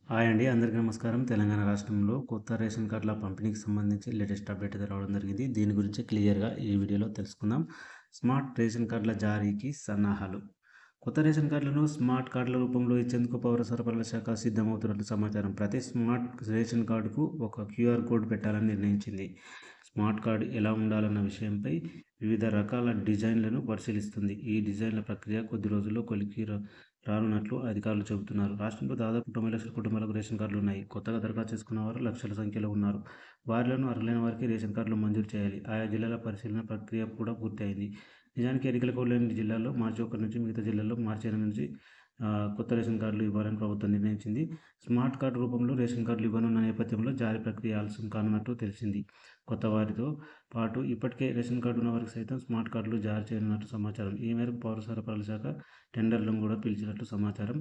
Hi అండి. అందరికీ నమస్కారం. తెలంగాణ రాష్ట్రంలో కొత్త రేషన్ కార్డుల పంపిణీకి సంబంధించి లేటెస్ట్ అప్డేట్ అయితే రావడం జరిగింది. దీని గురించి క్లియర్‌గా ఈ వీడియోలో తెలుసుకుందాం. స్మార్ట్ రేషన్ కార్డుల జారీకి సన్నాహాలు. కొత్త రేషన్ కార్డులను స్మార్ట్ కార్డుల రూపంలో ఇచ్చేందుకు పౌర సరఫరాల శాఖ సిద్ధమవుతున్నట్లు సమాచారం. ప్రతి స్మార్ట్ రేషన్ కార్డుకు ఒక క్యూఆర్ కోడ్ పెట్టాలని నిర్ణయించింది. స్మార్ట్ కార్డు ఎలా ఉండాలన్న విషయంపై వివిధ రకాల డిజైన్లను పరిశీలిస్తుంది. ఈ డిజైన్ల ప్రక్రియ కొద్ది రోజుల్లో కొలిక్కి రానున్నట్లు అధికారులు చెబుతున్నారు. రాష్ట్రంలో దాదాపు 90 లక్షల కుటుంబాలకు రేషన్ కార్డులు ఉన్నాయి. కొత్తగా దరఖాస్తు చేసుకున్న వారు లక్షల సంఖ్యలో ఉన్నారు. వారిలోనూ అర్హులైన వారికి రేషన్ కార్డులు మంజూరు చేయాలి. ఆయా జిల్లాల పరిశీలన ప్రక్రియ కూడా పూర్తయింది. నిజానికి ఎన్నికల కోడ్ లేని జిల్లాల్లో మార్చి 1 నుంచి, మిగతా జిల్లాల్లో మార్చి 8 నుంచి కొత్త రేషన్ కార్డులు ఇవ్వాలని ప్రభుత్వం నిర్ణయించింది. స్మార్ట్ కార్డు రూపంలో రేషన్ కార్డులు ఇవ్వనున్న నేపథ్యంలో జారీ ప్రక్రియ ఆలస్యం కానున్నట్టు తెలిసింది. కొత్త వారితో పాటు ఇప్పటికే రేషన్ కార్డు ఉన్న వారికి సైతం స్మార్ట్ కార్డులు జారీ చేయనున్నట్టు సమాచారం. ఈ మేరకు పౌర సరఫరాల శాఖ టెండర్లను కూడా పిలిచినట్లు సమాచారం.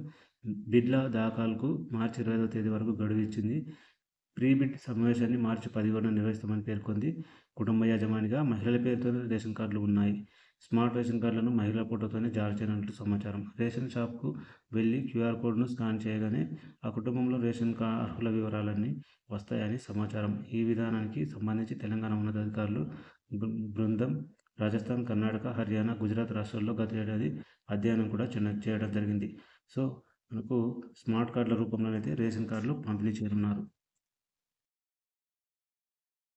బిడ్ల దాఖలుకు మార్చి 25వ తేదీ వరకు గడువు ఇచ్చింది. ప్రీ బిడ్ సమావేశాన్ని మార్చి 11న నిర్వహిస్తామని పేర్కొంది. కుటుంబ యజమానిగా మహిళల పేరుతోనే రేషన్ కార్డులు ఉన్నాయి. స్మార్ట్ రేషన్ కార్డులను మహిళల ఫోటోతోనే జారీ చేయనున్నట్లు సమాచారం. రేషన్ షాప్కు వెళ్లి క్యూఆర్ కోడ్ను స్కాన్ చేయగానే ఆ కుటుంబంలో రేషన్ అర్హుల వివరాలన్నీ వస్తాయని సమాచారం. ఈ విధానానికి సంబంధించి తెలంగాణ ఉన్నతాధికారులు బృందం రాజస్థాన్, కర్ణాటక, హర్యానా, గుజరాత్ రాష్ట్రాల్లో గత ఏడాది అధ్యయనం కూడా చేయడం జరిగింది. సో మనకు స్మార్ట్ కార్డుల రూపంలోనైతే రేషన్ కార్డులు పంపిణీ చేయనున్నారు.